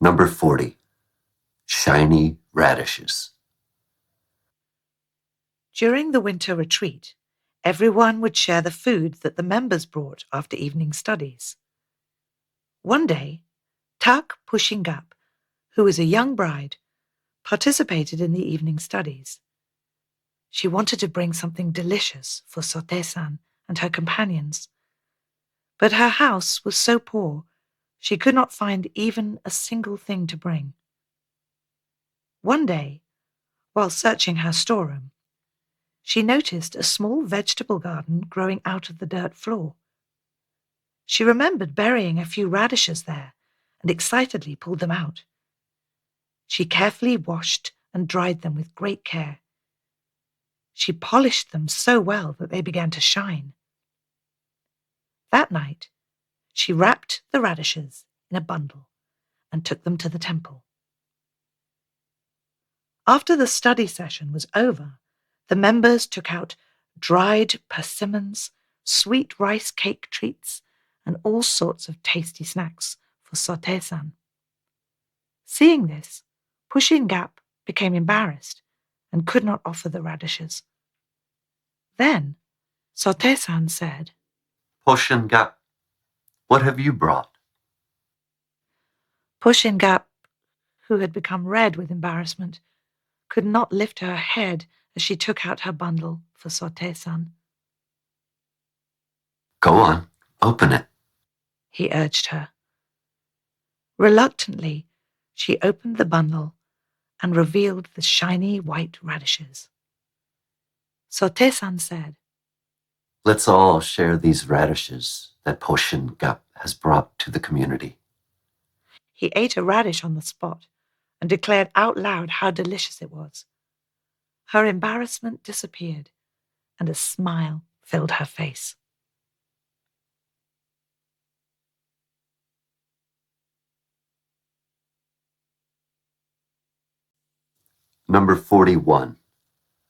Number 40. Shiny radishes. During the winter retreat, everyone would share the food that the members brought after evening studies. One day, Tak Pushingap, who was a young bride, participated in the evening studies. She wanted to bring something delicious for Sote-san and her companions, but her house was so poor she could not find even a single thing to bring. One day, while searching her storeroom, she noticed a small vegetable garden growing out of the dirt floor. She remembered burying a few radishes there and excitedly pulled them out. She carefully washed and dried them with great care. She polished them so well that they began to shine. That night, she wrapped the radishes in a bundle and took them to the temple. After the study session was over, the members took out dried persimmons, sweet rice cake treats, and all sorts of tasty snacks for Sote-san. Seeing this, Pushingap became embarrassed and could not offer the radishes. Then Sote-san said, Pushingap, what have you brought? Pushingap, who had become red with embarrassment, could not lift her head as she took out her bundle for Sote-san. Go on, open it. He urged her. Reluctantly, she opened the bundle and revealed the shiny white radishes. Sote-san said, Let's all share these radishes that Pushingap has brought to the community. He ate a radish on the spot and declared out loud how delicious it was. Her embarrassment disappeared and a smile filled her face. Number 41.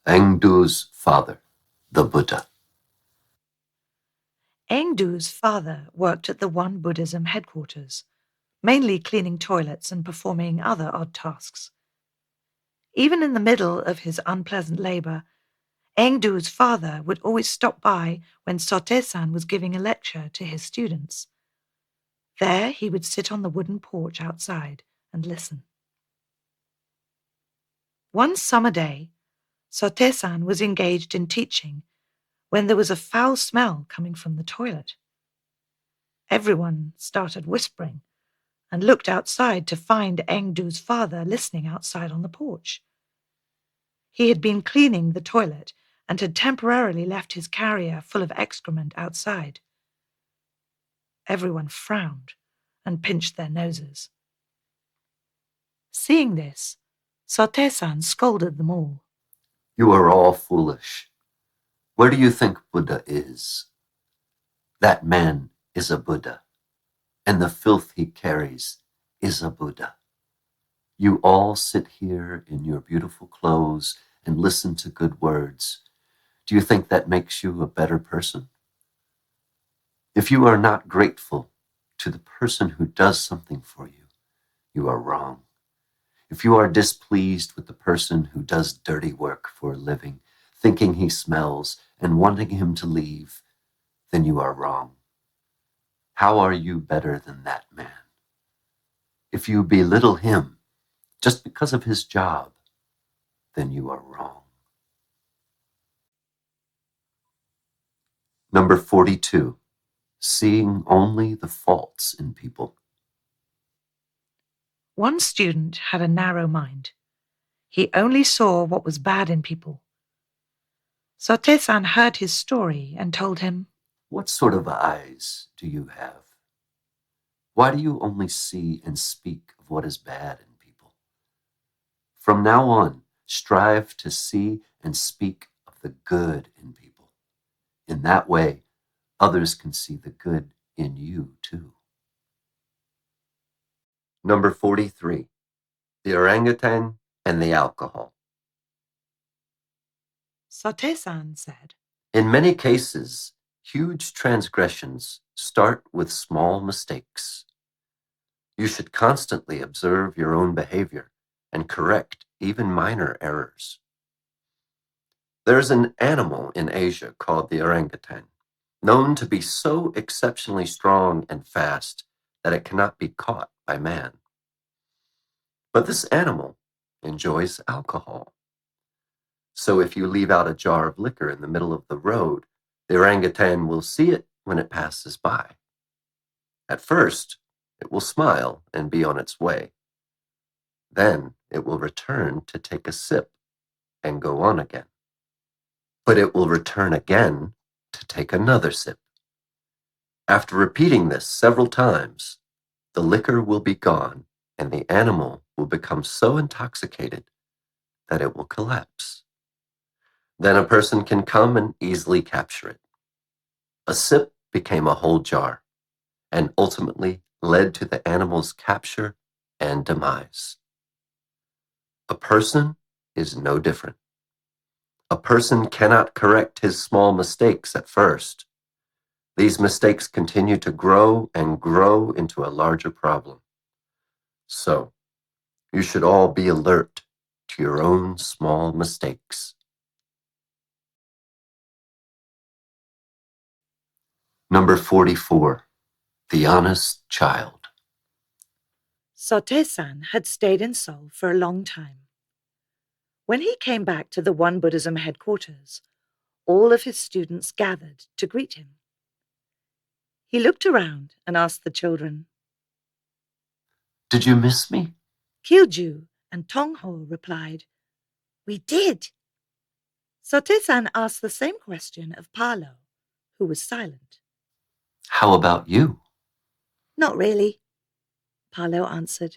Engdu's father, the Buddha. Engdu's father worked at the One Buddhism headquarters, mainly cleaning toilets and performing other odd tasks. Even in the middle of his unpleasant labor, Engdu's father would always stop by when Sote-san was giving a lecture to his students. There he would sit on the wooden porch outside and listen. One summer day, Sote-san was engaged in teaching when there was a foul smell coming from the toilet. Everyone started whispering and looked outside to find Engdu's father listening outside on the porch. He had been cleaning the toilet and had temporarily left his carrier full of excrement outside. Everyone frowned and pinched their noses. Seeing this, Sote-san scolded them all. You are all foolish. Where do you think Buddha is? That man is a Buddha, and the filth he carries is a Buddha. You all sit here in your beautiful clothes and listen to good words. Do you think that makes you a better person? If you are not grateful to the person who does something for you, you are wrong. If you are displeased with the person who does dirty work for a living, thinking he smells and wanting him to leave, then you are wrong. How are you better than that man? If you belittle him just because of his job, then you are wrong. Number 42. Seeing only the faults in people. One student had a narrow mind. He only saw what was bad in people. Sote-san heard his story and told him, What sort of eyes do you have? Why do you only see and speak of what is bad in people? From now on, strive to see and speak of the good in people. In that way, others can see the good in you too. Number 43. The orangutan and the alcohol. Sote-san said, In many cases, huge transgressions start with small mistakes. You should constantly observe your own behavior and correct even minor errors. There's an animal in Asia called the orangutan, known to be so exceptionally strong and fast that it cannot be caught by man. But this animal enjoys alcohol. So if you leave out a jar of liquor in the middle of the road, the orangutan will see it when it passes by. At first, it will smile and be on its way. Then it will return to take a sip and go on again. But it will return again to take another sip. After repeating this several times, the liquor will be gone and the animal will become so intoxicated that it will collapse. Then a person can come and easily capture it. A sip became a whole jar and ultimately led to the animal's capture and demise. A person is no different. A person cannot correct his small mistakes at first. These mistakes continue to grow and grow into a larger problem. So, you should all be alert to your own small mistakes. Number 44, The Honest Child. Sote-san had stayed in Seoul for a long time. When he came back to the One Buddhism headquarters, all of his students gathered to greet him. He looked around and asked the children. Did you miss me? Kyuju and Tongho replied, "We did." Sote-san asked the same question of Palo, who was silent. How about you? "Not really," Palo answered.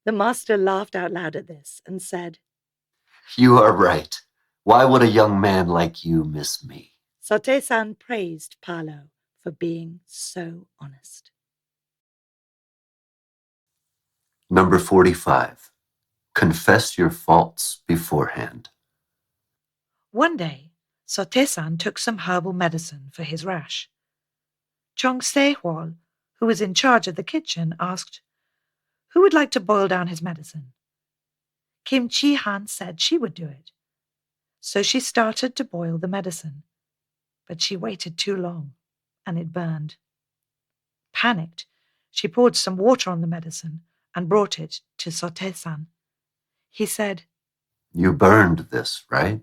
The master laughed out loud at this and said, You are right. Why would a young man like you miss me? Sote-san praised Palo for being so honest. Number 45, Confess your faults beforehand. One day, Sote-san took some herbal medicine for his rash. Chong Se-hwal, who was in charge of the kitchen, asked, who would like to boil down his medicine? Kim Chi-han said she would do it. So she started to boil the medicine, but she waited too long, and it burned. Panicked, she poured some water on the medicine and brought it to Sote-san. He said, You burned this, right?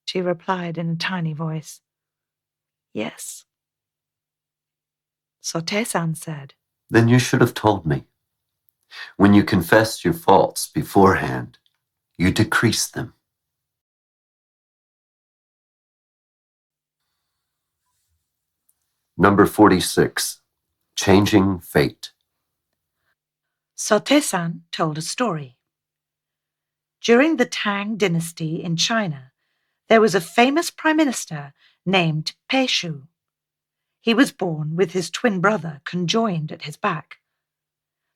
She replied in a tiny voice, Yes. Sote-san said, Then you should have told me. When you confess your faults beforehand, you decrease them. Number 46, Changing Fate. Sote-san told a story. During the Tang dynasty in China, there was a famous prime minister named Pei Shu. He was born with his twin brother conjoined at his back.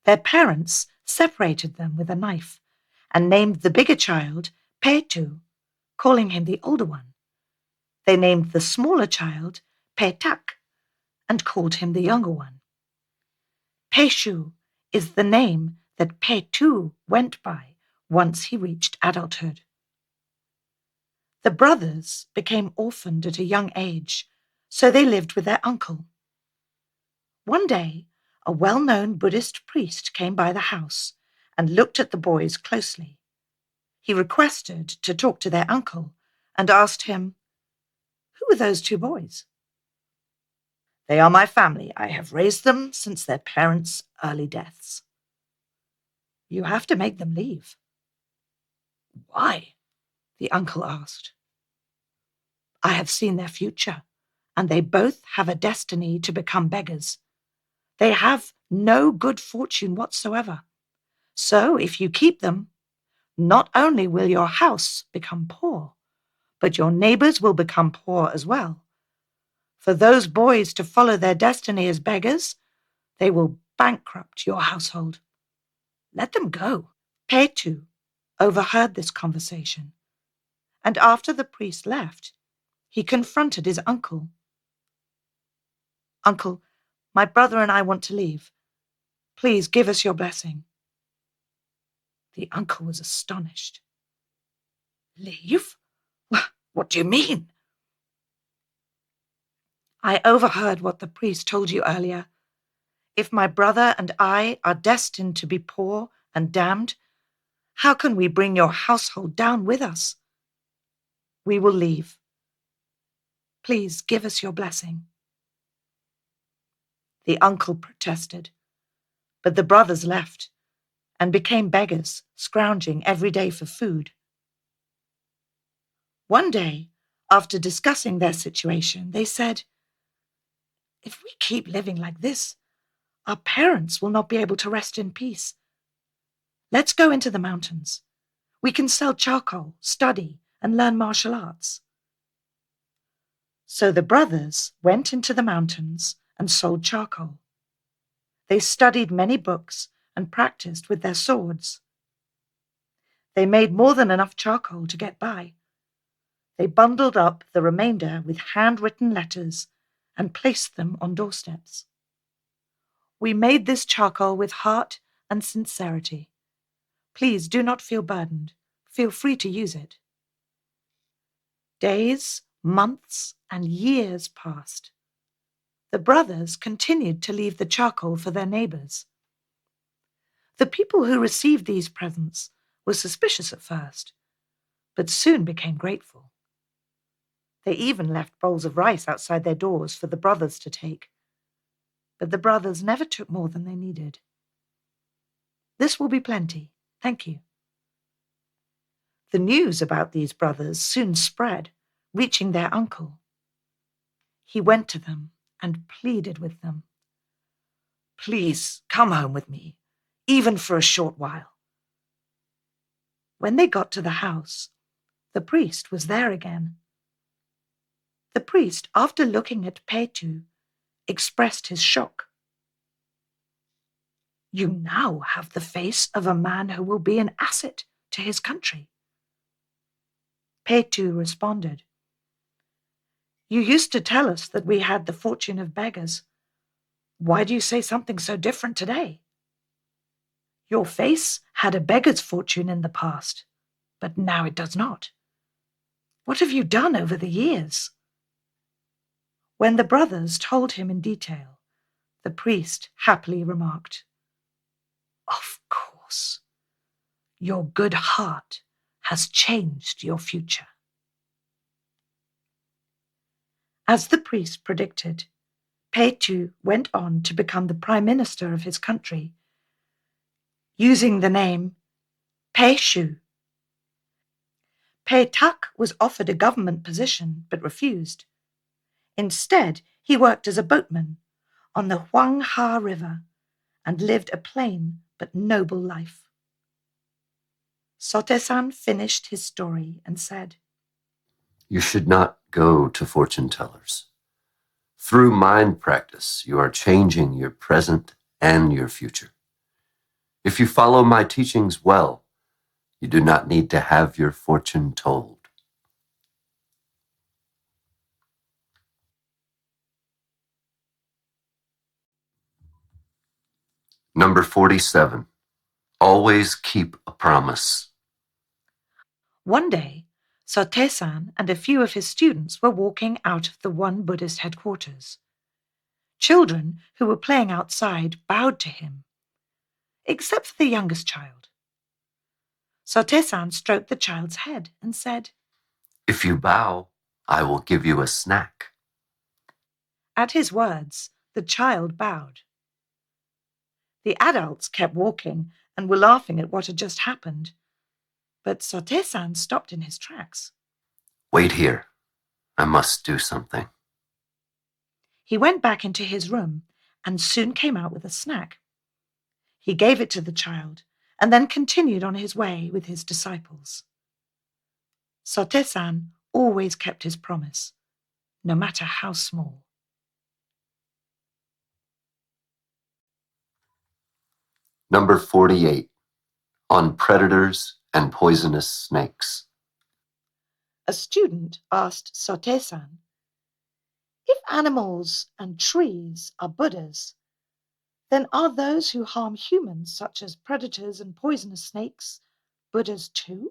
Their parents separated them with a knife and named the bigger child Pei Tu, calling him the older one. They named the smaller child Pei Tak and called him the younger one. Pei Shu is the name that Pei Tu went by once he reached adulthood. The brothers became orphaned at a young age, so they lived with their uncle. One day, a well-known Buddhist priest came by the house and looked at the boys closely. He requested to talk to their uncle and asked him, Who are those two boys? They are my family. I have raised them since their parents' early deaths. You have to make them leave. Why? The uncle asked. I have seen their future, and they both have a destiny to become beggars. They have no good fortune whatsoever. So if you keep them, not only will your house become poor, but your neighbors will become poor as well. For those boys to follow their destiny as beggars, they will bankrupt your household. Let them go. Petu overheard this conversation, and after the priest left, he confronted his uncle. Uncle, My brother and I want to leave. Please give us your blessing." The uncle was astonished. "Leave? What do you mean?" "I overheard what the priest told you earlier. If my brother and I are destined to be poor and damned, how can we bring your household down with us? We will leave. Please give us your blessing." The uncle protested, but the brothers left and became beggars, scrounging every day for food. One day, after discussing their situation, they said, "If we keep living like this, our parents will not be able to rest in peace. Let's go into the mountains. We can sell charcoal, study, and learn martial arts." So the brothers went into the mountains and sold charcoal. They studied many books and practiced with their swords. They made more than enough charcoal to get by. They bundled up the remainder with handwritten letters and placed them on doorsteps. "We made this charcoal with heart and sincerity. Please do not feel burdened. Feel free to use it." Days, months, and years passed. The brothers continued to leave the charcoal for their neighbors. The people who received these presents were suspicious at first, but soon became grateful. They even left bowls of rice outside their doors for the brothers to take. But the brothers never took more than they needed. "This will be plenty. Thank you." The news about these brothers soon spread, reaching their uncle. He went to them and pleaded with them. "Please come home with me, even for a short while." When they got to the house, the priest was there again. The priest, after looking at Petu, expressed his shock. "You now have the face of a man who will be an asset to his country." Petu responded, "You used to tell us that we had the fortune of beggars. Why do you say something so different today? Your face had a beggar's fortune in the past, but now it does not. What have you done over the years?" When the brothers told him in detail, the priest happily remarked, "Of course, your good heart has changed your future." As the priest predicted, Petu went on to become the prime minister of his country, using the name Peshu. Petak was offered a government position but refused. Instead, he worked as a boatman on the Huangha River and lived a plain but noble life. Sotesan finished his story and said, You should not go to fortune tellers. Through mind practice, you are changing your present and your future. If you follow my teachings well, you do not need to have your fortune told. Number 47. Always keep a promise. One day, Sotesan and a few of his students were walking out of the one Buddhist headquarters. Children who were playing outside bowed to him, except for the youngest child. Sotesan stroked the child's head and said, If you bow, I will give you a snack. At his words, the child bowed. The adults kept walking and were laughing at what had just happened, but Sotesan stopped in his tracks. Wait here. I must do something. He went back into his room and soon came out with a snack. He gave it to the child and then continued on his way with his disciples. Sotesan always kept his promise, no matter how small. Number 48. On predators and poisonous snakes. A student asked Sotesan, If animals and trees are Buddhas, then are those who harm humans, such as predators and poisonous snakes, Buddhas too?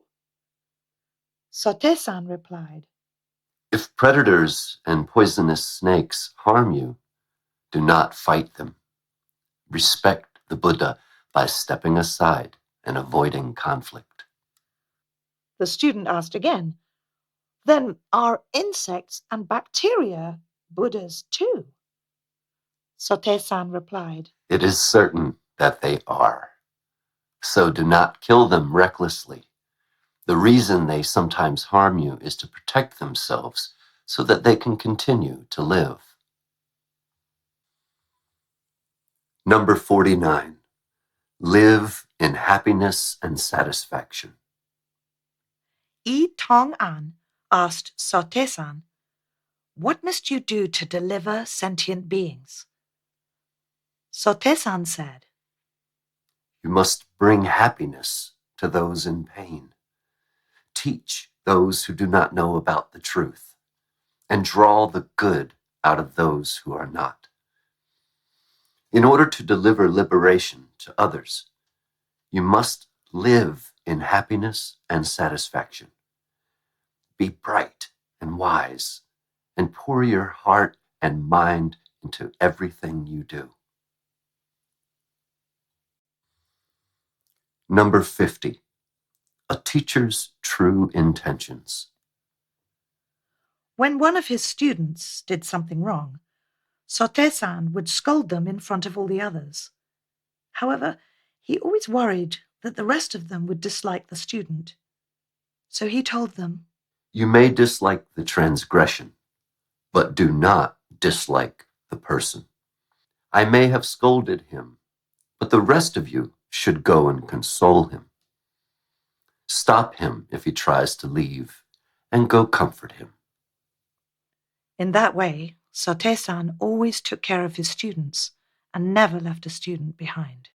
Sote-san replied, If predators and poisonous snakes harm you, do not fight them. Respect the Buddha by stepping aside and avoiding conflict. The student asked again, then are insects and bacteria Buddhas too? Sote-san replied, It is certain that they are. So do not kill them recklessly. The reason they sometimes harm you is to protect themselves so that they can continue to live. Number 49. Live in happiness and satisfaction. Yi Tong-an asked Sote-san, what must you do to deliver sentient beings? Sote-san said, You must bring happiness to those in pain. Teach those who do not know about the truth, and draw the good out of those who are not. In order to deliver liberation to others, you must live in happiness and satisfaction. Be bright and wise, and pour your heart and mind into everything you do. Number 50. A teacher's true intentions. when one of his students did something wrong, Sote-san would scold them in front of all the others. However, he always worried that the rest of them would dislike the student. So he told them, You may dislike the transgression, but do not dislike the person. I may have scolded him, but the rest of you should go and console him. Stop him if he tries to leave, and go comfort him. in that way, Sote-san always took care of his students and never left a student behind.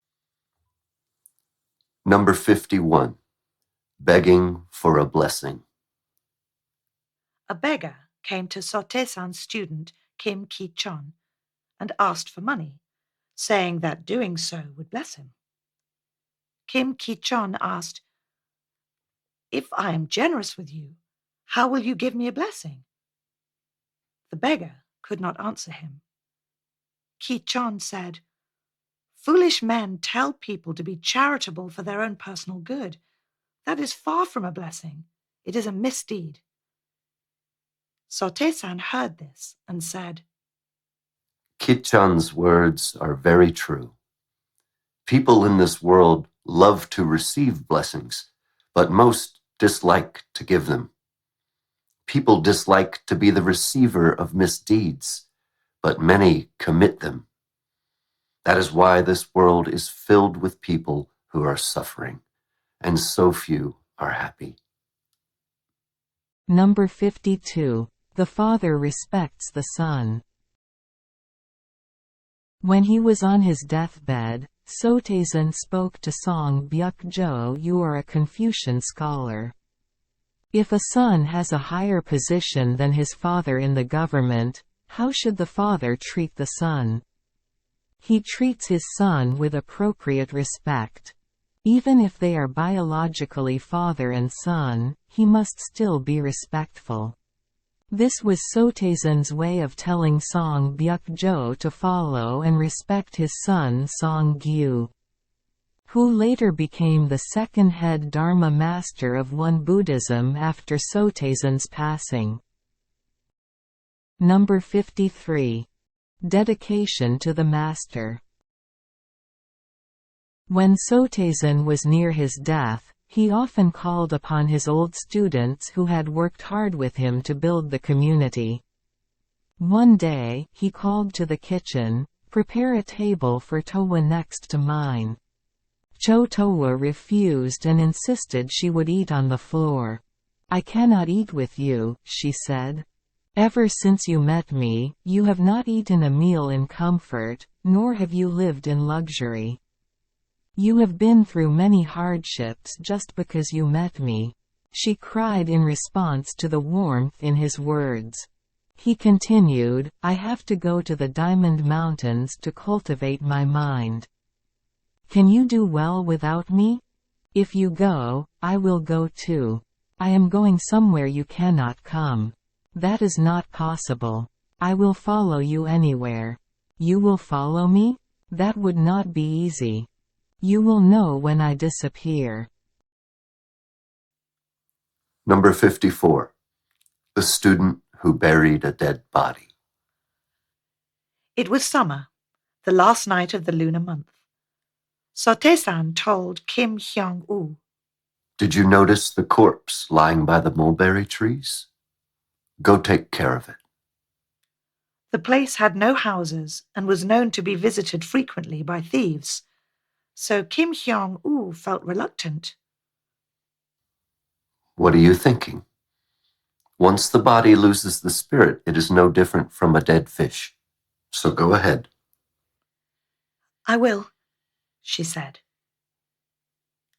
Number 51. Begging for a blessing. A beggar came to Sote-san's student, Kim Ki-chon, and asked for money, saying that doing so would bless him. Kim Ki-chon asked, if I am generous with you, how will you give me a blessing? The beggar could not answer him. Ki-chon said, foolish men tell people to be charitable for their own personal good. That is far from a blessing. It is a misdeed. Sote-san heard this and said, Kichan's words are very true. People in this world love to receive blessings, but most dislike to give them. People dislike to be the receiver of misdeeds, but many commit them. That is why this world is filled with people who are suffering, and so few are happy. Number 52. The father respects the son. When he was on his deathbed, Sotaizan spoke to Song Byuk-jo. You are a Confucian scholar. If a son has a higher position than his father in the government, how should the father treat the son? He treats his son with appropriate respect. Even if they are biologically father and son, he must still be respectful. This was Sotaizan's way of telling Song Byuk-jo to follow and respect his son Song Gyu, who later became the second head Dharma master of Won Buddhism after Sotaizan's passing. Number 53. Dedication to the master. When Sotaizan was near his death, he often called upon his old students who had worked hard with him to build the community. One day, he called to the kitchen, "Prepare a table for Towa next to mine." Towa refused and insisted she would eat on the floor. "I cannot eat with you," she said. "Ever since you met me, you have not eaten a meal in comfort, nor have you lived in luxury. You have been through many hardships just because you met me." She cried in response to the warmth in his words. He continued, I have to go to the Diamond Mountains to cultivate my mind. Can you do well without me? If you go, I will go too. I am going somewhere you cannot come. That is not possible. I will follow you anywhere. You will follow me? That would not be easy. You will know when I disappear. Number 54. The student who buried a dead body. It was summer, the last night of the lunar month. Sote-san told Kim Hyung-woo, Did you notice the corpse lying by the mulberry trees? Go take care of it. the place had no houses and was known to be visited frequently by thieves, so Kim Hyung-woo felt reluctant. What are you thinking? Once the body loses the spirit, it is no different from a dead fish. So go ahead. I will, she said.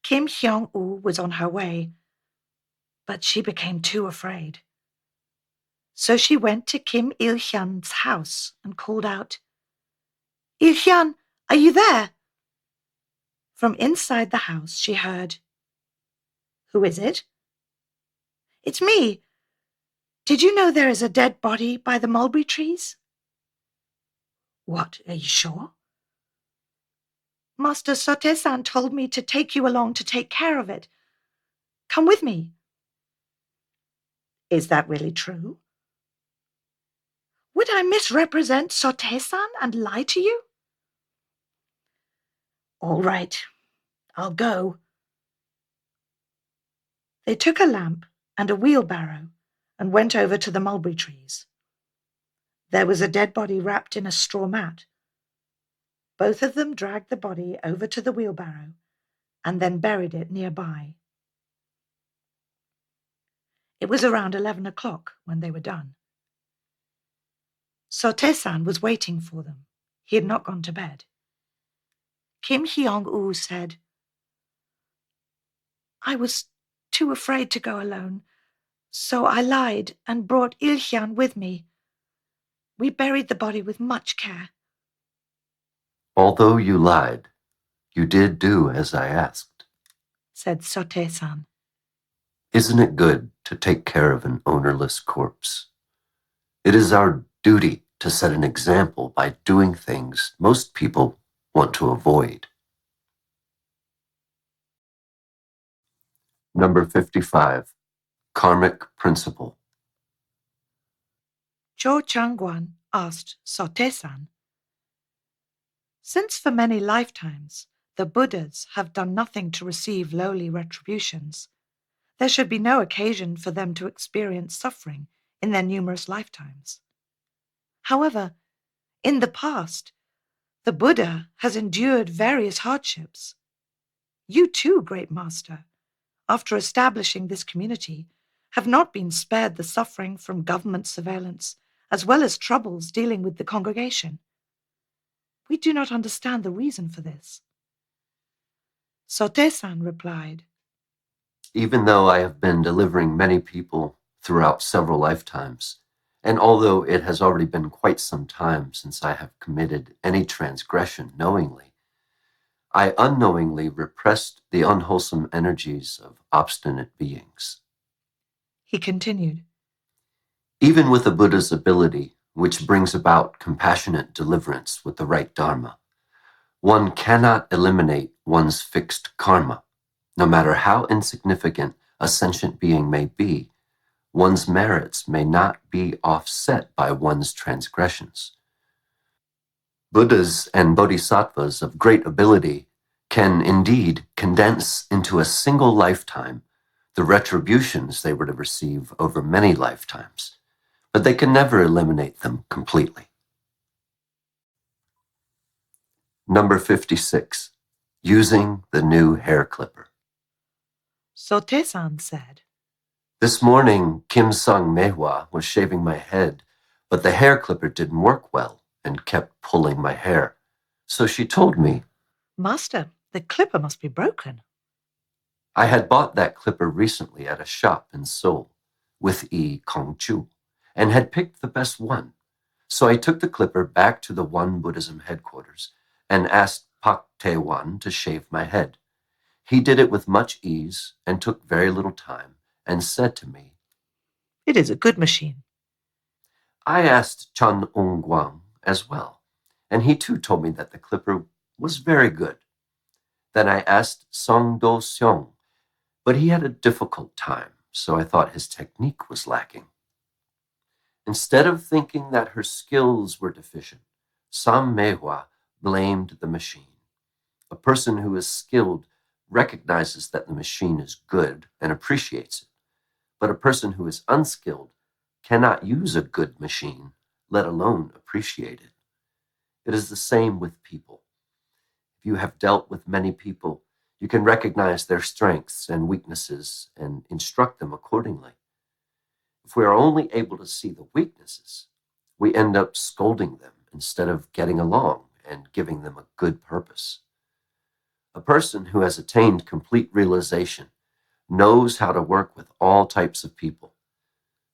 Kim Hyung-woo was on her way, but she became too afraid. So she went to Kim Il-hyun's house and called out, Il-hyun, are you there? From inside the house she heard, Who is it? It's me. Did you know there is a dead body by the mulberry trees? What, are you sure? Master Sote-san told me to take you along to take care of it. Come with me. Is that really true? Would I misrepresent Sote-san and lie to you? All right, I'll go. They took a lamp and a wheelbarrow and went over to the mulberry trees. There was a dead body wrapped in a straw mat. Both of them dragged the body over to the wheelbarrow and then buried it nearby. It was around 11 o'clock when they were done. Sote-san was waiting for them. He had not gone to bed. Kim Hyung-woo said, I was too afraid to go alone, so I lied and brought Il-hyun with me. We buried the body with much care. Although you lied, you did do as I asked, said Sote-san. Isn't it good to take care of an ownerless corpse? It is our duty to set an example by doing things most people want to avoid. Number 55. Karmic Principle. Cho Chang-guan asked Sote-san, Since for many lifetimes the Buddhas have done nothing to receive lowly retributions, there should be no occasion for them to experience suffering in their numerous lifetimes. However, in the past, the Buddha has endured various hardships. You too, Great Master, after establishing this community, have not been spared the suffering from government surveillance, as well as troubles dealing with the congregation. We do not understand the reason for this. Sote-san replied, Even though I have been delivering many people throughout several lifetimes, and although it has already been quite some time since I have committed any transgression knowingly, I unknowingly repressed the unwholesome energies of obstinate beings. He continued, Even with the Buddha's ability, which brings about compassionate deliverance with the right Dharma, one cannot eliminate one's fixed karma. No matter how insignificant a sentient being may be, one's merits may not be offset by one's transgressions. Buddhas and bodhisattvas of great ability can indeed condense into a single lifetime the retributions they were to receive over many lifetimes, but they can never eliminate them completely. Number 56. Using the new hair clipper. Sote-san said, This morning, Kim Sung-mehwa was shaving my head, but the hair clipper didn't work well and kept pulling my hair. So she told me, Master, the clipper must be broken. I had bought that clipper recently at a shop in Seoul with Kongju, and had picked the best one. So I took the clipper back to the One Buddhism headquarters and asked Pak Te Wan to shave my head. He did it with much ease and took very little time and said to me, "It is a good machine." I asked Chan Ong Guang as well, and he too told me that the clipper was very good. Then I asked Song Do Seong, but he had a difficult time, so I thought his technique was lacking. Instead of thinking that her skills were deficient, Sam Mehua blamed the machine. A person who is skilled recognizes that the machine is good and appreciates it, but a person who is unskilled cannot use a good machine, let alone appreciate it. It is the same with people. If you have dealt with many people, you can recognize their strengths and weaknesses and instruct them accordingly. If we are only able to see the weaknesses, we end up scolding them instead of getting along and giving them a good purpose. A person who has attained complete realization knows how to work with all types of people,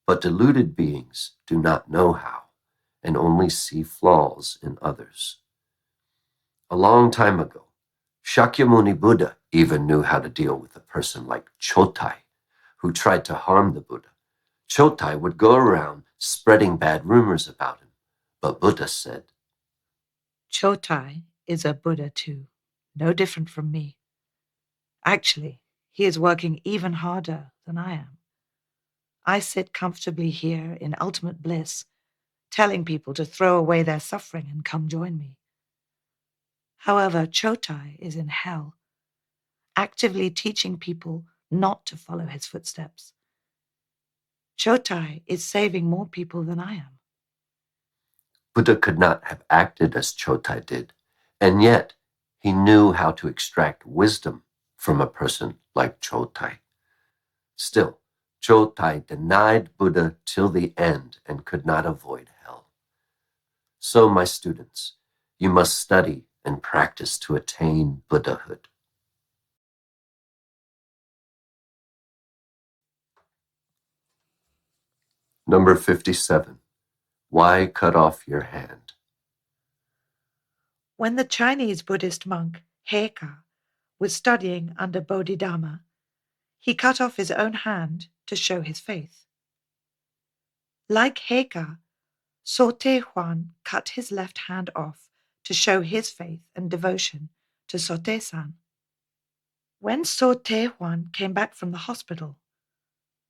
but deluded beings do not know how and only see flaws in others. A long time ago, Shakyamuni Buddha even knew how to deal with a person like Chotai, who tried to harm the Buddha. Chotai would go around spreading bad rumors about him, but Buddha said, Chotai is a Buddha too, no different from me. Actually, he is working even harder than I am. I sit comfortably here in ultimate bliss, telling people to throw away their suffering and come join me. However, Chotai is in hell, actively teaching people not to follow his footsteps. Chotai is saving more people than I am. Buddha could not have acted as Chotai did, and yet he knew how to extract wisdom from a person like Chotai. Still, Chotai denied Buddha till the end and could not avoid hell. So, my students, you must study and practice to attain Buddhahood. Number 57. Why cut off your hand? When the Chinese Buddhist monk Heka was studying under Bodhidharma, he cut off his own hand to show his faith. Like Heka, Sote Huan cut his left hand off to show his faith and devotion to Sote-san. When Sote Huan came back from the hospital,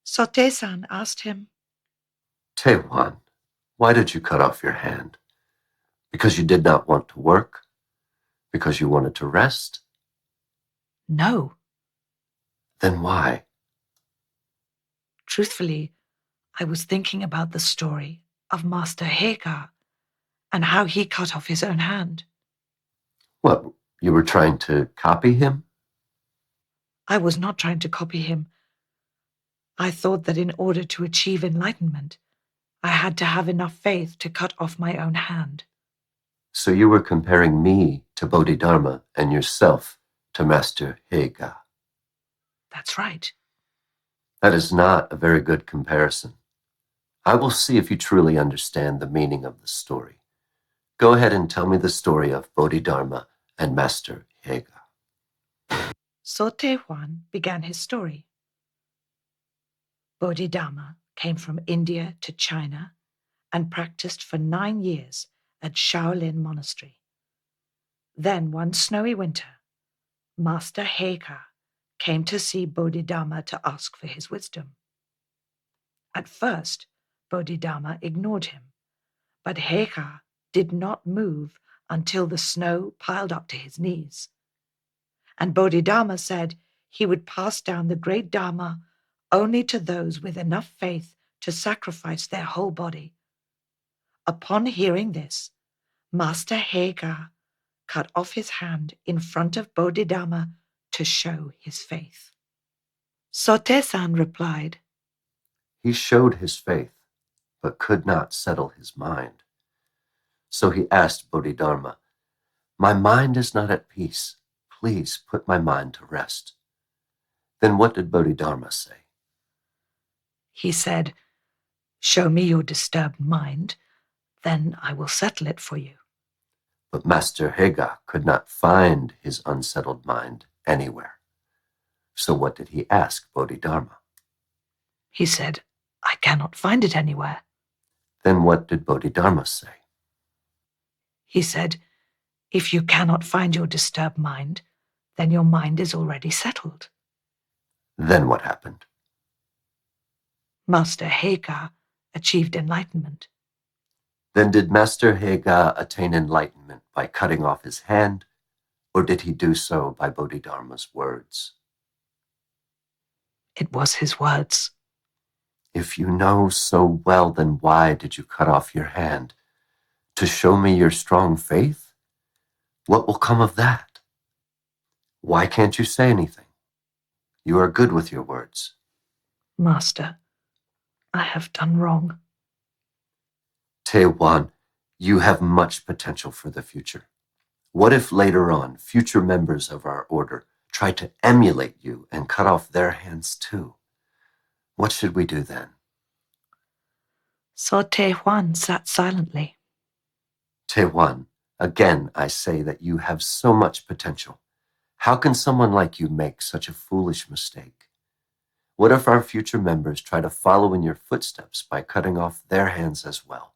Sote-san asked him, Taewan, why did you cut off your hand? Because you did not want to work? Because you wanted to rest? "No." Then why? Truthfully, I was thinking about the story of Master Heka and how he cut off his own hand. What, you were trying to copy him? I was not trying to copy him. I thought that in order to achieve enlightenment, I had to have enough faith to cut off my own hand. So you were comparing me to Bodhidharma and yourself to Master Hega. That's right. That is not a very good comparison. I will see if you truly understand the meaning of the story. Go ahead and tell me the story of Bodhidharma and Master Hega. Sote Huan began his story. Bodhidharma came from India to China and practiced for 9 years at Shaolin Monastery. Then one snowy winter, Master Heka came to see Bodhidharma to ask for his wisdom. At first, Bodhidharma ignored him, but Heka did not move until the snow piled up to his knees. And Bodhidharma said he would pass down the great Dharma only to those with enough faith to sacrifice their whole body. Upon hearing this, Master Heka cut off his hand in front of Bodhidharma to show his faith. Sote-san replied, He showed his faith, but could not settle his mind. So he asked Bodhidharma, My mind is not at peace. Please put my mind to rest. Then what did Bodhidharma say? He said, Show me your disturbed mind, then I will settle it for you. But Master Hega could not find his unsettled mind anywhere. So what did he ask Bodhidharma? He said, I cannot find it anywhere. Then what did Bodhidharma say? He said, if you cannot find your disturbed mind, then your mind is already settled. Then what happened? Master Hega achieved enlightenment. Then did Master Hega attain enlightenment by cutting off his hand, or did he do so by Bodhidharma's words? It was his words. If you know so well, then why did you cut off your hand? To show me your strong faith? What will come of that? Why can't you say anything? You are good with your words. Master, I have done wrong. Taewan, you have much potential for the future. What if later on, future members of our order try to emulate you and cut off their hands too? What should we do then? So Taewan sat silently. Taewan, again I say that you have so much potential. How can someone like you make such a foolish mistake? What if our future members try to follow in your footsteps by cutting off their hands as well?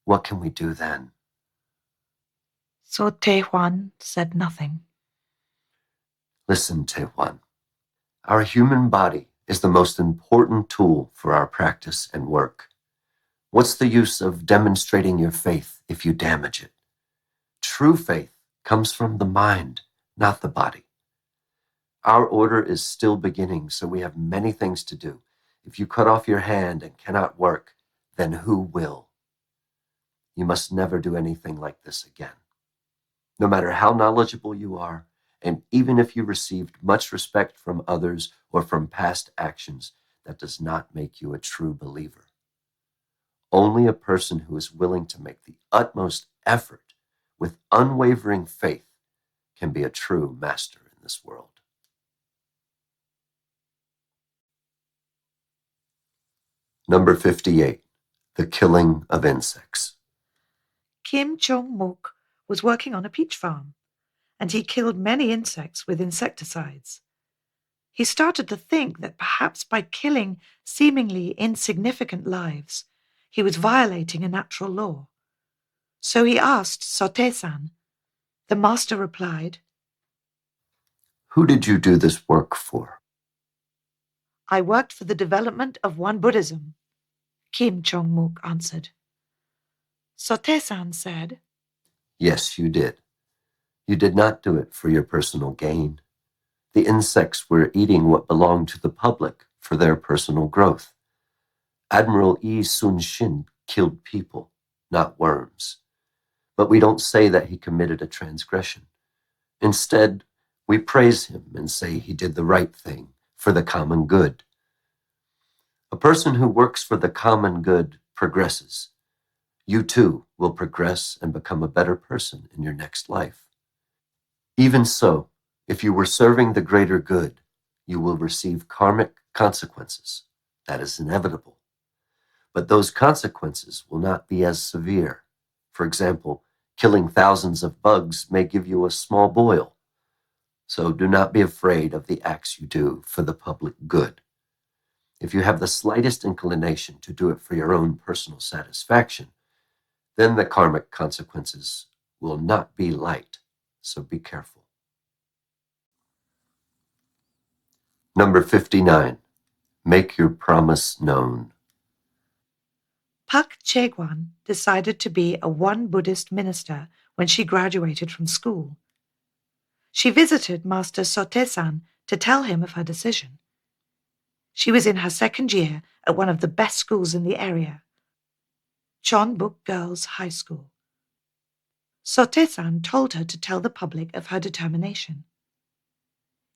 What can we do then? So Taewan said nothing. Listen, Taewan. Our human body is the most important tool for our practice and work. What's the use of demonstrating your faith if you damage it? True faith comes from the mind, not the body. Our order is still beginning, so we have many things to do. If you cut off your hand and cannot work, then who will? You must never do anything like this again. No matter how knowledgeable you are, and even if you received much respect from others or from past actions, that does not make you a true believer. Only a person who is willing to make the utmost effort with unwavering faith can be a true master in this world. Number 58, the killing of insects. Kim Jong-muk was working on a peach farm, and he killed many insects with insecticides. He started to think that perhaps by killing seemingly insignificant lives, he was violating a natural law. So he asked Sote-san. The master replied, Who did you do this work for? I worked for the development of one Buddhism, Kim Jong-muk answered. Sote-san said, Yes, you did. You did not do it for your personal gain. The insects were eating what belonged to the public for their personal growth. Admiral Yi Sun-shin killed people, not worms. But we don't say that he committed a transgression. Instead, we praise him and say he did the right thing for the common good. A person who works for the common good progresses. You too will progress and become a better person in your next life. Even so, if you were serving the greater good, you will receive karmic consequences. That is inevitable. But those consequences will not be as severe. For example, killing thousands of bugs may give you a small boil. So do not be afraid of the acts you do for the public good. If you have the slightest inclination to do it for your own personal satisfaction, then the karmic consequences will not be light. So be careful. Number 59, make your promise known. Pak Chegwan decided to be a one Buddhist minister when she graduated from school. She visited Master Sote-san to tell him of her decision. She was in her second year at one of the best schools in the area, Chonbuk Girls' High School. Sote-san told her to tell the public of her determination.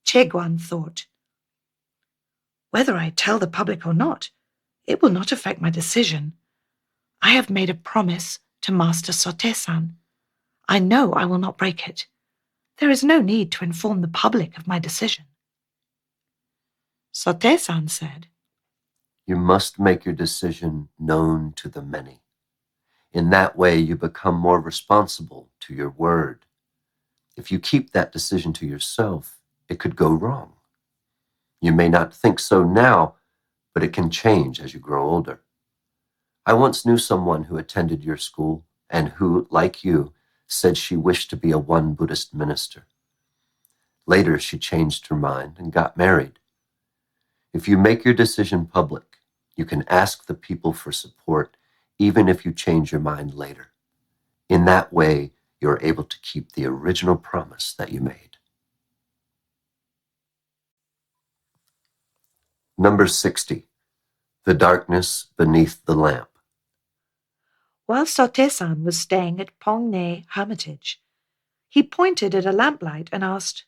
Chegwan thought, whether I tell the public or not, it will not affect my decision. I have made a promise to Master Sote-san. I know I will not break it. There is no need to inform the public of my decision. Sote-san said, You must make your decision known to the many. In that way, you become more responsible to your word. If you keep that decision to yourself, it could go wrong. You may not think so now, but it can change as you grow older. I once knew someone who attended your school and who, like you, said she wished to be a one Buddhist minister. Later, she changed her mind and got married. If you make your decision public, you can ask the people for support, even if you change your mind later. In that way, you're able to keep the original promise that you made. Number 60, the darkness beneath the lamp. While Sote-san was staying at Pongne Hermitage, he pointed at a lamplight and asked,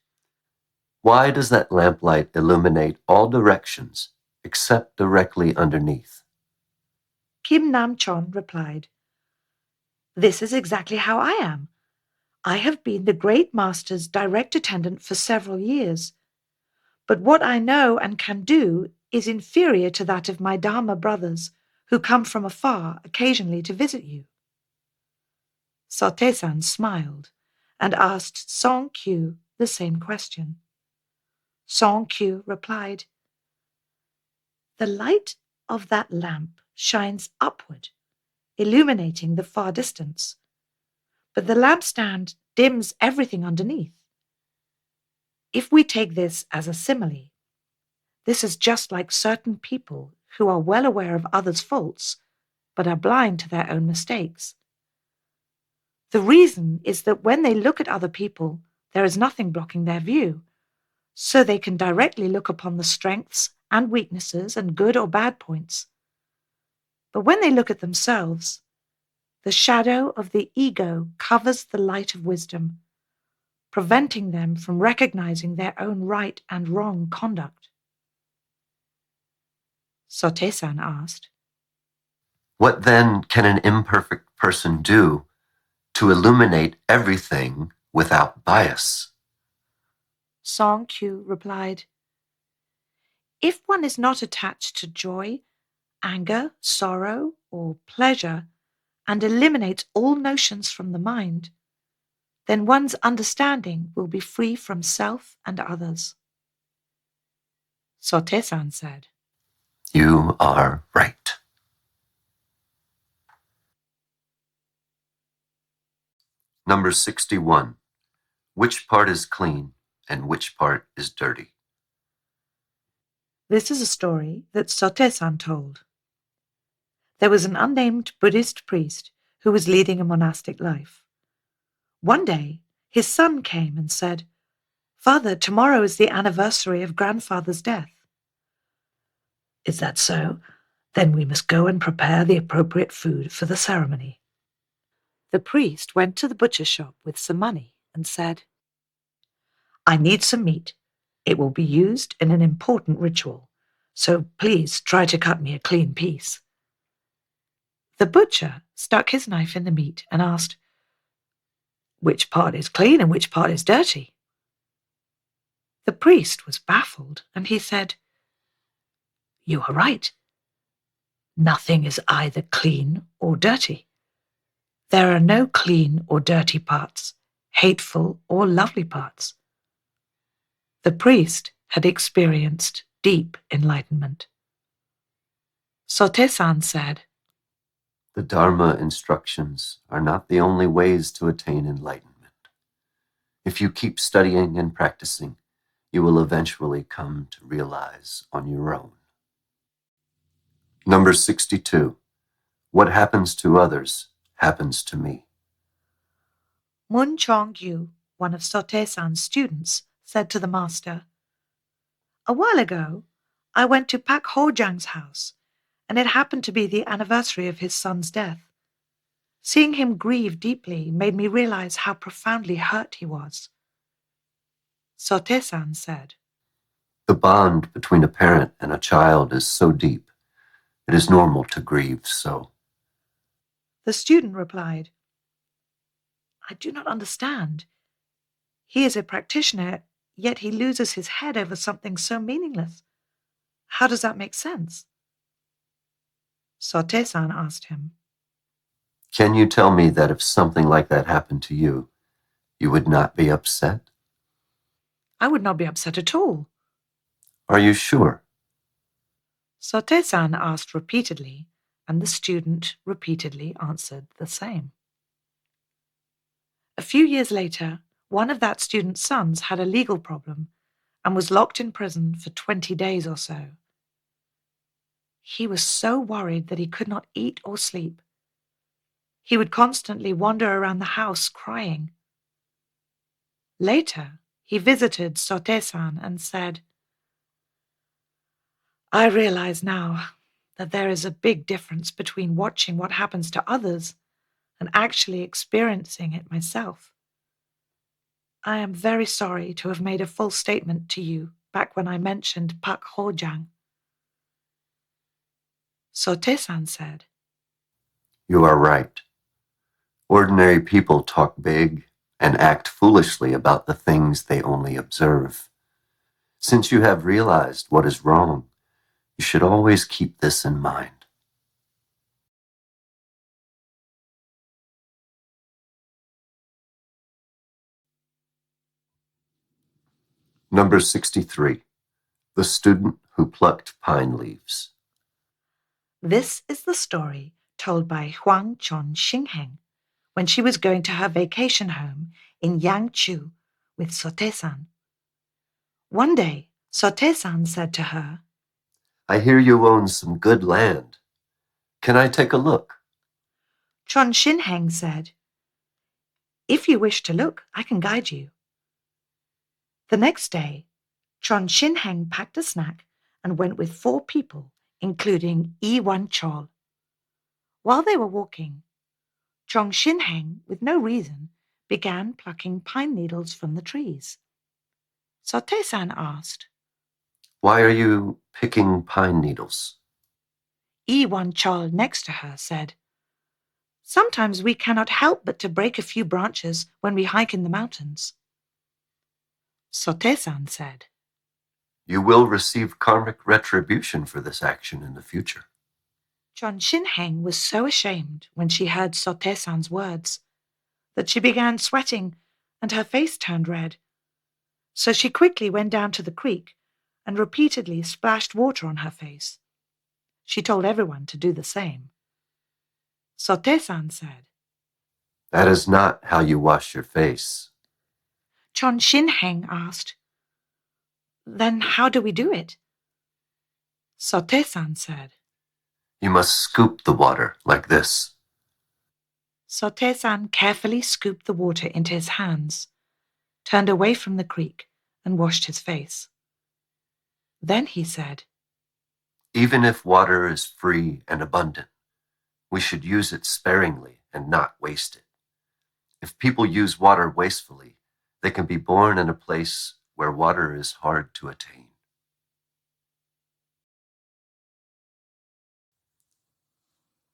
Why does that lamplight illuminate all directions except directly underneath? Kim Nam-chon replied, This is exactly how I am. I have been the great master's direct attendant for several years, but what I know and can do is inferior to that of my Dharma brothers who come from afar occasionally to visit you. Sote-san smiled and asked Song Kyu the same question. Song Kyu replied, The light of that lamp shines upward, illuminating the far distance, but the lampstand dims everything underneath. If we take this as a simile, this is just like certain people who are well aware of others' faults, but are blind to their own mistakes. The reason is that when they look at other people, there is nothing blocking their view, so they can directly look upon the strengths and weaknesses and good or bad points. But when they look at themselves, the shadow of the ego covers the light of wisdom, preventing them from recognizing their own right and wrong conduct. Sote-san asked, What then can an imperfect person do to illuminate everything without bias? Song Kyu replied, If one is not attached to joy, anger, sorrow, or pleasure, and eliminates all notions from the mind, then one's understanding will be free from self and others. Sote-san said, You are right. Number 61, which part is clean and which part is dirty? This is a story that Sote-san told. There was an unnamed Buddhist priest who was leading a monastic life. One day, his son came and said, Father, tomorrow is the anniversary of grandfather's death. Is that so? Then we must go and prepare the appropriate food for the ceremony. The priest went to the butcher's shop with some money and said, I need some meat. It will be used in an important ritual, so please try to cut me a clean piece. The butcher stuck his knife in the meat and asked, Which part is clean and which part is dirty? The priest was baffled, and he said, You are right. Nothing is either clean or dirty. There are no clean or dirty parts, hateful or lovely parts. The priest had experienced deep enlightenment. Sote-san said, The Dharma instructions are not the only ways to attain enlightenment. If you keep studying and practicing, you will eventually come to realize on your own. Number 62, what happens to others happens to me. Mun Chong-yu, one of Sote-san's students, said to the master, A while ago, I went to Pak Ho-jang's house, and it happened to be the anniversary of his son's death. Seeing him grieve deeply made me realize how profoundly hurt he was. Sote-san said, The bond between a parent and a child is so deep, it is normal to grieve so. The student replied, I do not understand. He is a practitioner, yet he loses his head over something so meaningless. How does that make sense? Sote-san asked him. Can you tell me that if something like that happened to you, you would not be upset? I would not be upset at all. Are you sure? Sote-san asked repeatedly, and the student repeatedly answered the same. A few years later, one of that student's sons had a legal problem and was locked in prison for 20 days or so. He was so worried that he could not eat or sleep. He would constantly wander around the house crying. Later, he visited Sote-san and said, I realize now that there is a big difference between watching what happens to others and actually experiencing it myself. I am very sorry to have made a false statement to you back when I mentioned Pak Hojang. Sote-san said, You are right. Ordinary people talk big and act foolishly about the things they only observe. Since you have realized what is wrong, you should always keep this in mind. Number 63. The Student Who Plucked Pine Leaves. This is the story told by Huang Chon Xingheng when she was going to her vacation home in Yangchu with Sote-san. One day, Sote-san said to her, I hear you own some good land. Can I take a look? Chon Xingheng said, If you wish to look, I can guide you. The next day, Chon Xingheng packed a snack and went with 4 people, including Yi Wan Chol. While they were walking, Chon Xingheng, with no reason, began plucking pine needles from the trees. Sote-san asked, Why are you picking pine needles? Yi Wan Chol next to her said, Sometimes we cannot help but to break a few branches when we hike in the mountains. Sote-san said, You will receive karmic retribution for this action in the future. Chon Xinheng was so ashamed when she heard Sote-san's words that she began sweating and her face turned red. So she quickly went down to the creek and repeatedly splashed water on her face. She told everyone to do the same. Sote-san said, That is not how you wash your face. Chon Xinheng asked, Then how do we do it? Sote-san said, You must scoop the water like this. Sote-san carefully scooped the water into his hands, turned away from the creek, and washed his face. Then he said, Even if water is free and abundant, we should use it sparingly and not waste it. If people use water wastefully, they can be born in a place where water is hard to attain.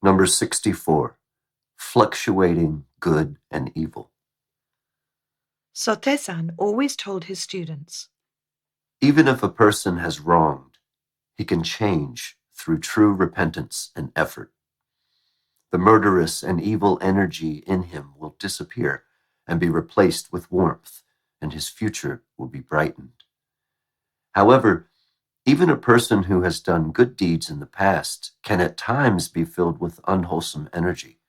Number 64. Fluctuating good and evil. Sote-san always told his students, Even if a person has wronged, he can change through true repentance and effort. The murderous and evil energy in him will disappear and be replaced with warmth, and his future will be brightened. However, even a person who has done good deeds in the past can at times be filled with unwholesome energy.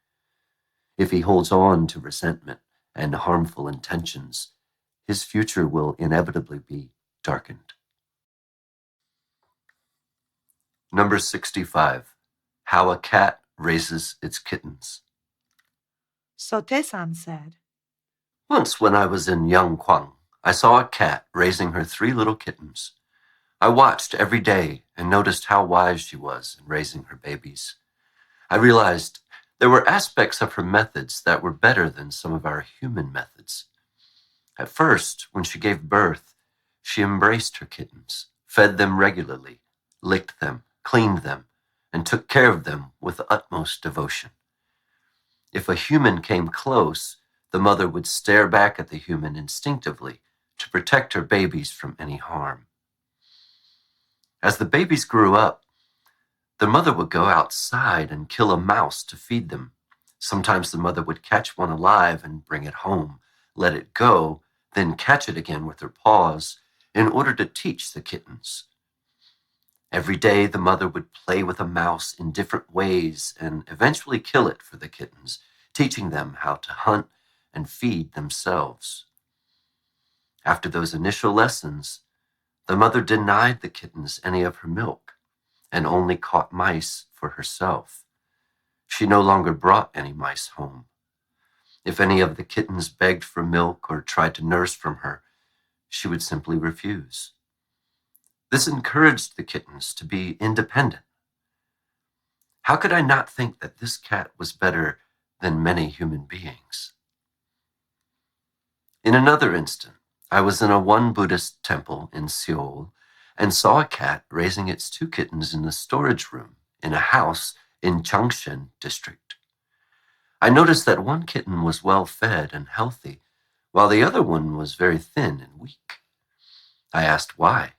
If he holds on to resentment and harmful intentions, his future will inevitably be darkened. Number 65. How a cat raises its kittens. Sote-san said, Once when I was in Yangkwang, I saw a cat raising her 3 little kittens. I watched every day and noticed how wise she was in raising her babies. I realized there were aspects of her methods that were better than some of our human methods. At first, when she gave birth, she embraced her kittens, fed them regularly, licked them, cleaned them, and took care of them with the utmost devotion. If a human came close, the mother would stare back at the human instinctively to protect her babies from any harm. As the babies grew up, The mother would go outside and kill a mouse to feed them. Sometimes the mother would catch one alive and bring it home, let it go, then catch it again with her paws in order to teach the kittens. Every day the mother would play with a mouse in different ways and eventually kill it for the kittens, teaching them how to hunt and feed themselves. After those initial lessons, the mother denied the kittens any of her milk and only caught mice for herself. She no longer brought any mice home. If any of the kittens begged for milk or tried to nurse from her, she would simply refuse. This encouraged the kittens to be independent. How could I not think that this cat was better than many human beings? In another instant, I was in a one Buddhist temple in Seoul and saw a cat raising its two kittens in a storage room in a house in Changshan district. I noticed that one kitten was well fed and healthy, while the other one was very thin and weak. I asked why,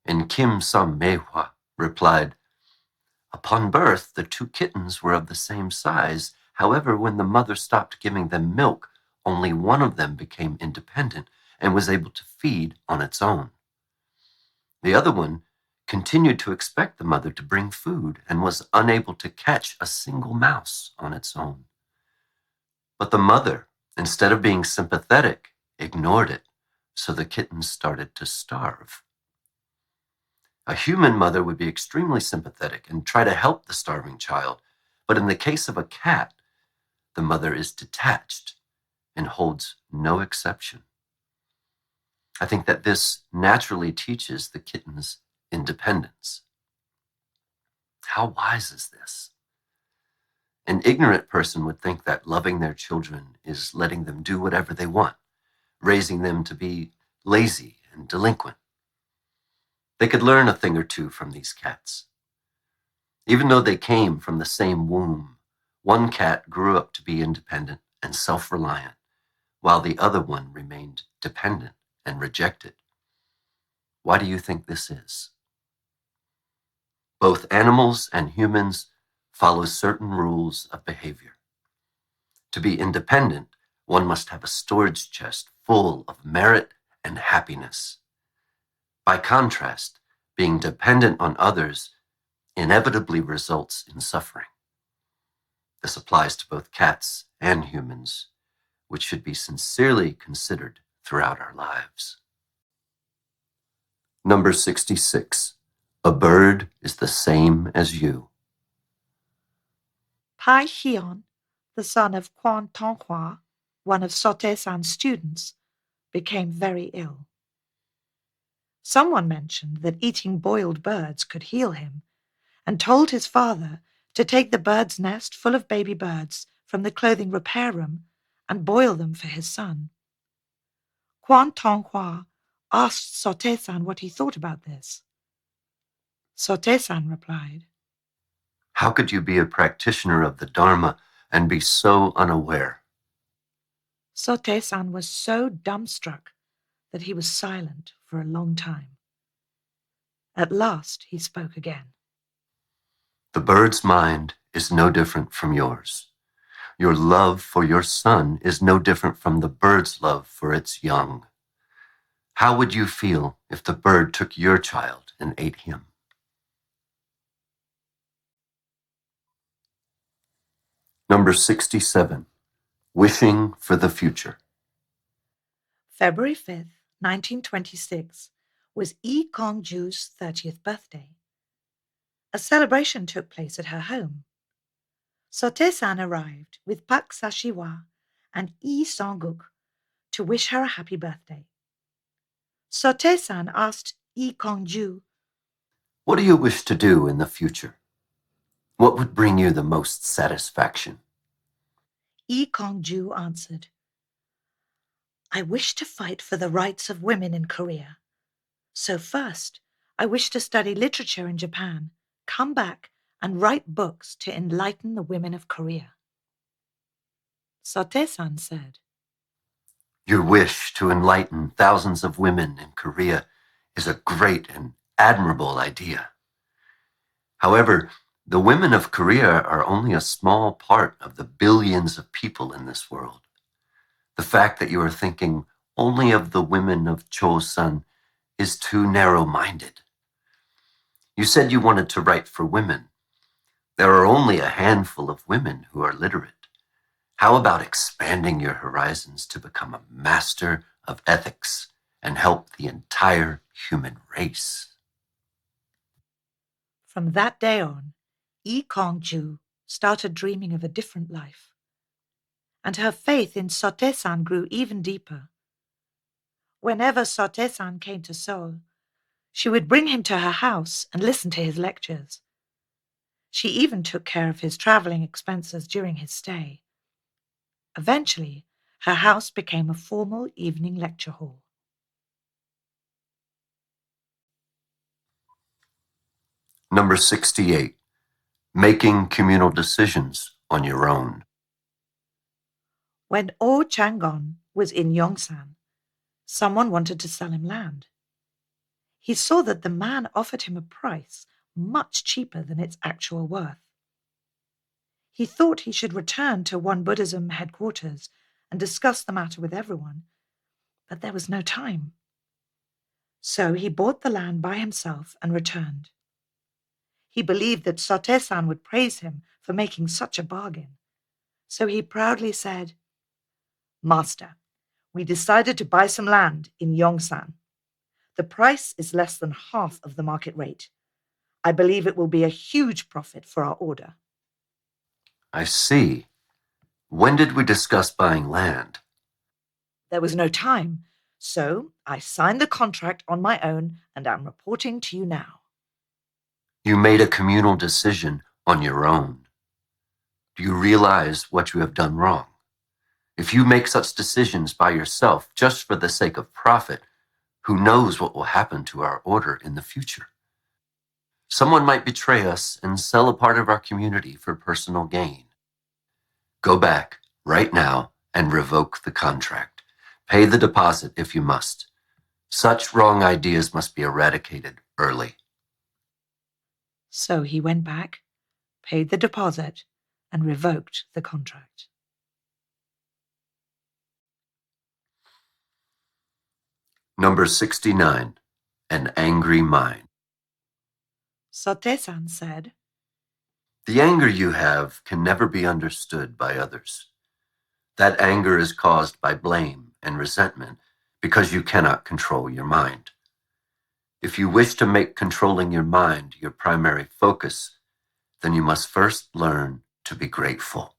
and Kim Sam Mehwa replied, "Upon birth, the two kittens were of the same size. However, when the mother stopped giving them milk, only one of them became independent and was able to feed on its own. The other one continued to expect the mother to bring food and was unable to catch a single mouse on its own. But the mother, instead of being sympathetic, ignored it, so the kittens started to starve." A human mother would be extremely sympathetic and try to help the starving child, but in the case of a cat, the mother is detached and holds no exception. I think that this naturally teaches the kittens independence. How wise is this? An ignorant person would think that loving their children is letting them do whatever they want, raising them to be lazy and delinquent. They could learn a thing or two from these cats. Even though they came from the same womb, one cat grew up to be independent and self-reliant, while the other one remained dependent and rejected. Why do you think this is? Both animals and humans follow certain rules of behavior. To be independent, one must have a storage chest full of merit and happiness. By contrast, being dependent on others inevitably results in suffering. This applies to both cats and humans, which should be sincerely considered throughout our lives. Number 66. A bird is the same as you. Pai Hian, the son of Quan Tonghua, one of Sote-san's students, became very ill. Someone mentioned that eating boiled birds could heal him, and told his father to take the bird's nest full of baby birds from the clothing repair room and boil them for his son. Quan Tonghua asked Sote-san what he thought about this. Sote-san replied, How could you be a practitioner of the Dharma and be so unaware? Sote-san was so dumbstruck that he was silent for a long time. At last he spoke again. The bird's mind is no different from yours. Your love for your son is no different from the bird's love for its young. How would you feel if the bird took your child and ate him? Number 67. Wishing for the future. February 5th, 1926, was Yi Kongju's 30th birthday. A celebration took place at her home. Sote-san arrived with Pak Sashiwa and Yi Songguk to wish her a happy birthday. Sote-san asked Yi Kongju, What do you wish to do in the future? What would bring you the most satisfaction? Yi Kongju answered, I wish to fight for the rights of women in Korea. So first, I wish to study literature in Japan, come back and write books to enlighten the women of Korea. Sote-san said, Your wish to enlighten thousands of women in Korea is a great and admirable idea. However, The women of Korea are only a small part of the billions of people in this world. The fact that you are thinking only of the women of Chosun is too narrow-minded. You said you wanted to write for women. There are only a handful of women who are literate. How about expanding your horizons to become a master of ethics and help the entire human race? From that day on, Yi Kongju started dreaming of a different life, and her faith in Sote-san grew even deeper. Whenever Sote-san came to Seoul, she would bring him to her house and listen to his lectures. She even took care of his traveling expenses during his stay. Eventually, her house became a formal evening lecture hall. Number 68, making communal decisions on your own. When Oh Changon was in Yongsan, someone wanted to sell him land. He saw that the man offered him a price much cheaper than its actual worth. He thought he should return to One Buddhism headquarters and discuss the matter with everyone, but there was no time. So he bought the land by himself and returned. He believed that Sote-san would praise him for making such a bargain. So he proudly said, "Master, we decided to buy some land in Yongsan. The price is less than half of the market rate. I believe it will be a huge profit for our order." I see. When did we discuss buying land? There was no time, so I signed the contract on my own and am reporting to you now. You made a communal decision on your own. Do you realize what you have done wrong? If you make such decisions by yourself just for the sake of profit, who knows what will happen to our order in the future? Someone might betray us and sell a part of our community for personal gain. Go back right now and revoke the contract. Pay the deposit if you must. Such wrong ideas must be eradicated early. So he went back, paid the deposit, and revoked the contract. Number 69, an angry mind. Sote-san said, The anger you have can never be understood by others. That anger is caused by blame and resentment because you cannot control your mind. If you wish to make controlling your mind your primary focus, then you must first learn to be grateful.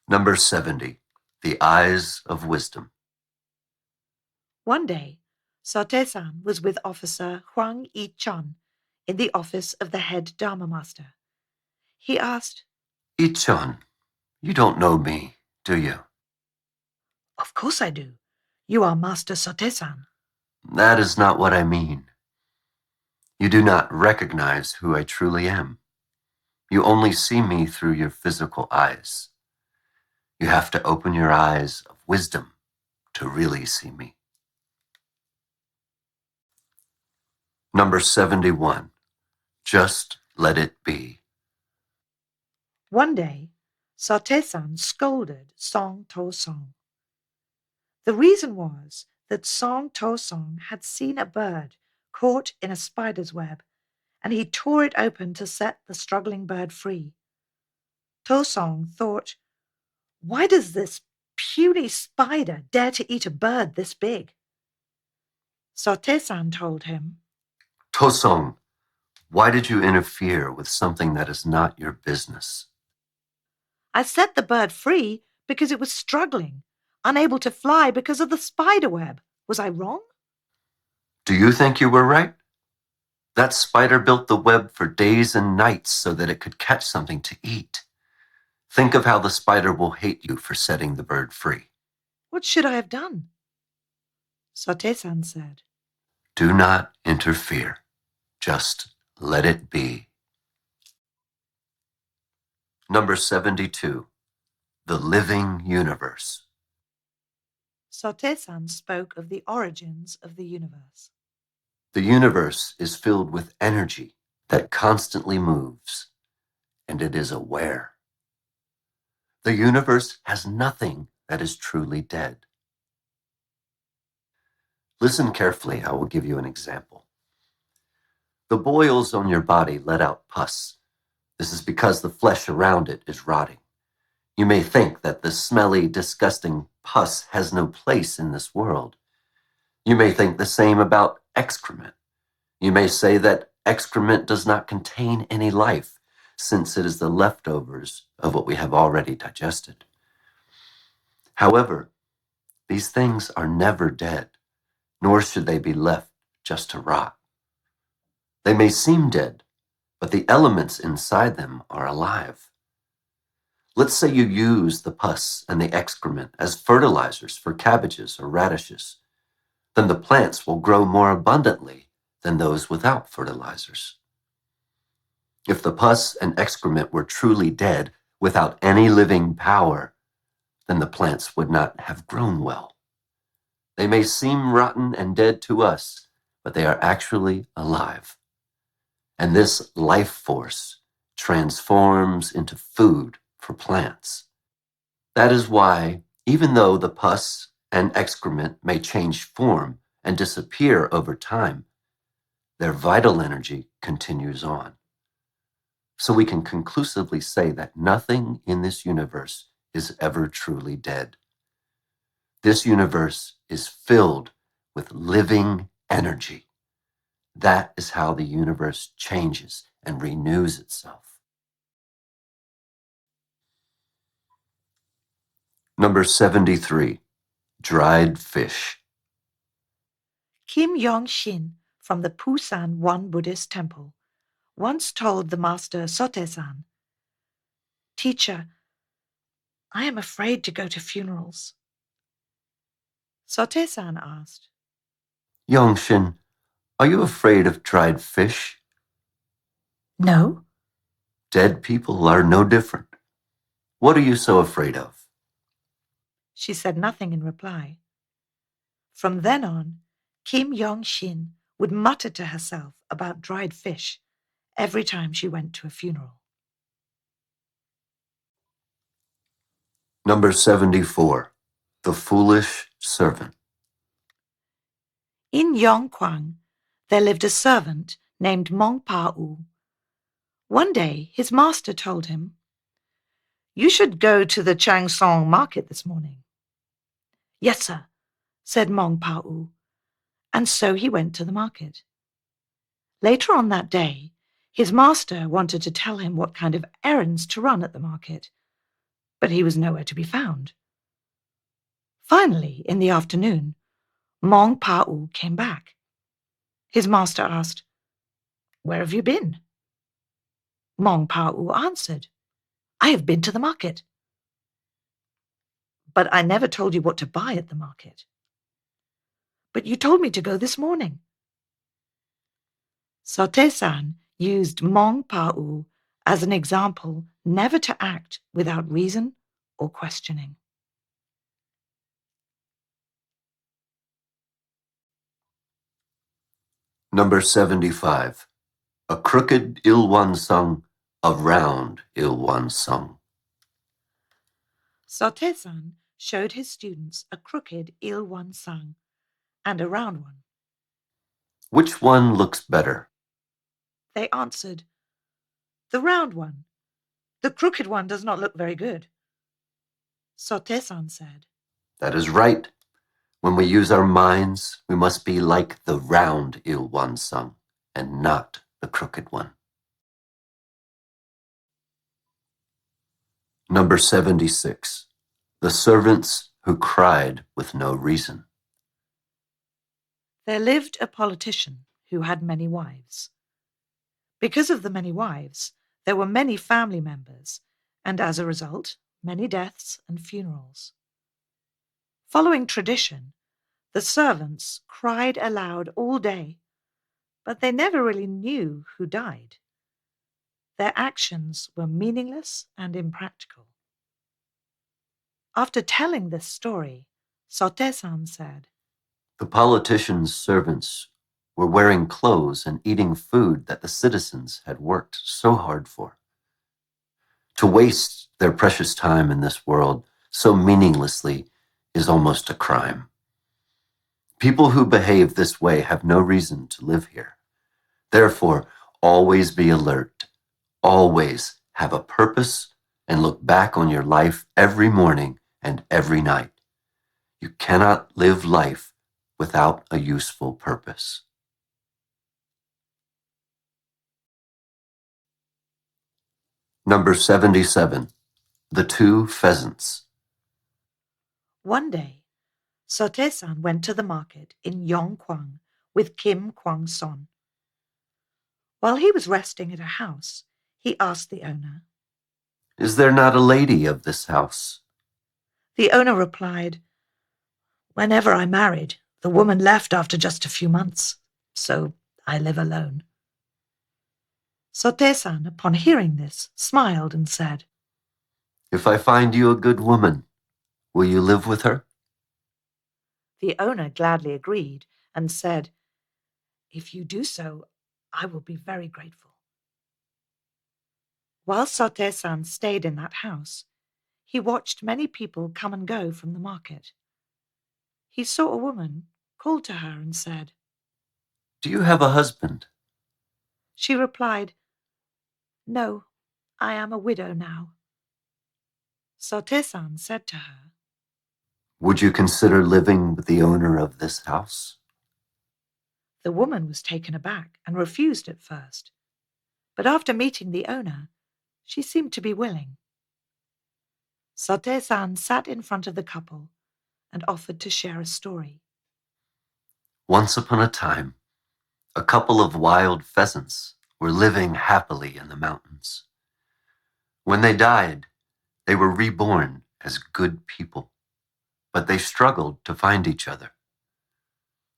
Number 70, the eyes of wisdom. One day, Sote-san was with Officer Huang Yi-chun in the office of the head Dharma master. He asked, Ichon, you don't know me, do you? "Of course I do. You are Master Sote-san." That is not what I mean. You do not recognize who I truly am. You only see me through your physical eyes. You have to open your eyes of wisdom to really see me. Number 71, just let it be. One day, Sote-san scolded Song To-song. The reason was that Song To-song had seen a bird caught in a spider's web, and he tore it open to set the struggling bird free. To-song thought, "Why does this puny spider dare to eat a bird this big?" Sote-san told him, Tosong, why did you interfere with something that is not your business? "I set the bird free because it was struggling, unable to fly because of the spider web. Was I wrong?" Do you think you were right? That spider built the web for days and nights so that it could catch something to eat. Think of how the spider will hate you for setting the bird free. "What should I have done?" Sote-san said, Do not interfere. Just let it be. Number 72, the living universe. Sote-san spoke of the origins of the universe. The universe is filled with energy, that constantly moves, and it is aware. The universe has nothing that is truly dead. Listen carefully, I will give you an example. The boils on your body let out pus. This is because the flesh around it is rotting. You may think that the smelly, disgusting pus has no place in this world. You may think the same about excrement. You may say that excrement does not contain any life, since it is the leftovers of what we have already digested. However, these things are never dead, nor should they be left just to rot. They may seem dead, but the elements inside them are alive. Let's say you use the pus and the excrement as fertilizers for cabbages or radishes. Then the plants will grow more abundantly than those without fertilizers. If the pus and excrement were truly dead, without any living power, then the plants would not have grown well. They may seem rotten and dead to us, but they are actually alive. And this life force transforms into food for plants. That is why, even though the pus and excrement may change form and disappear over time, their vital energy continues on. So we can conclusively say that nothing in this universe is ever truly dead. This universe is filled with living energy. That is how the universe changes and renews itself. Number 73, dried fish. Kim Yong-shin from the Pusan One Buddhist temple once told the master Sote-san, "Teacher, I am afraid to go to funerals." Sote-san asked, Yongshin, are you afraid of dried fish? "No." Dead people are no different. What are you so afraid of? She said nothing in reply. From then on, Kim Yong-shin would mutter to herself about dried fish every time she went to a funeral. Number 74, the foolish servant. In Yongkwang, there lived a servant named Mong Pa-u. One day, his master told him, "You should go to the Changsong market this morning." "Yes, sir," said Mong Pa-u, and so he went to the market. Later on that day, his master wanted to tell him what kind of errands to run at the market, but he was nowhere to be found. Finally, in the afternoon, Mong Pa-u came back. His master asked, "Where have you been?" Mong Pa-u answered, "I have been to the market." "But I never told you what to buy at the market." "But you told me to go this morning." Sote-san used Mong Pa-u as an example never to act without reason or questioning. Number 75, a crooked Il-wan-sung, a round Il-wan-sung. Sote-san showed his students a crooked Il-wan-sang and a round one. Which one looks better? They answered, "The round one. The crooked one does not look very good." Sote-san said, That is right. When we use our minds, we must be like the round Il-wan-sung and not the crooked one. Number 76, the servants who cried with no reason. there lived a politician who had many wives. Because of the many wives, there were many family members, and as a result, many deaths and funerals. Following tradition, the servants cried aloud all day, but they never really knew who died. Their actions were meaningless and impractical. After telling this story, Sote-san said, The politician's servants were wearing clothes and eating food that the citizens had worked so hard for. To waste their precious time in this world so meaninglessly is almost a crime. People who behave this way have no reason to live here. Therefore, always be alert. Always have a purpose and look back on your life every morning and every night. You cannot live life without a useful purpose. Number 77, The Two Pheasants. One day, Sote-san went to the market in Yongkwang with Kim Kwang-son. While he was resting at a house, he asked the owner, Is there not a lady of this house? The owner replied, Whenever I married, the woman left after just a few months, so I live alone. Sote-san, upon hearing this, smiled and said, If I find you a good woman, will you live with her? The owner gladly agreed and said, If you do so, I will be very grateful. While Sote-san stayed in that house, he watched many people come and go from the market. He saw a woman, called to her and said, Do you have a husband? She replied, No, I am a widow now. Sote-san said to her, Would you consider living with the owner of this house? The woman was taken aback and refused at first, but after meeting the owner, she seemed to be willing. Sote-san sat in front of the couple and offered to share a story. Once upon a time, a couple of wild pheasants were living happily in the mountains. When they died, they were reborn as good people, but they struggled to find each other.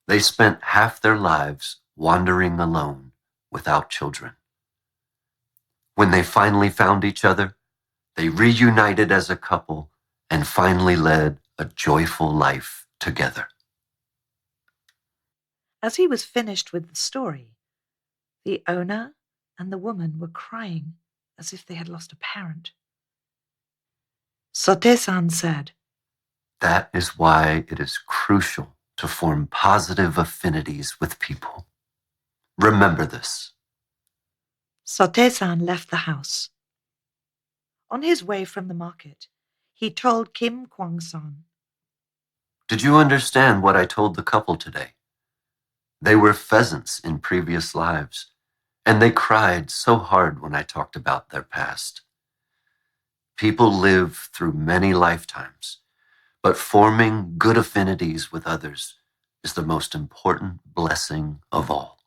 They spent half their lives wandering alone without children. When they finally found each other, they reunited as a couple and finally led a joyful life together. As he was finished with the story, the owner and the woman were crying as if they had lost a parent. Sote-san said, That is why it is crucial to form positive affinities with people. Remember this. Sote-san left the house. On his way from the market, he told Kim Kwang-son, Did you understand what I told the couple today? They were pheasants in previous lives, and they cried so hard when I talked about their past. People live through many lifetimes, but forming good affinities with others is the most important blessing of all.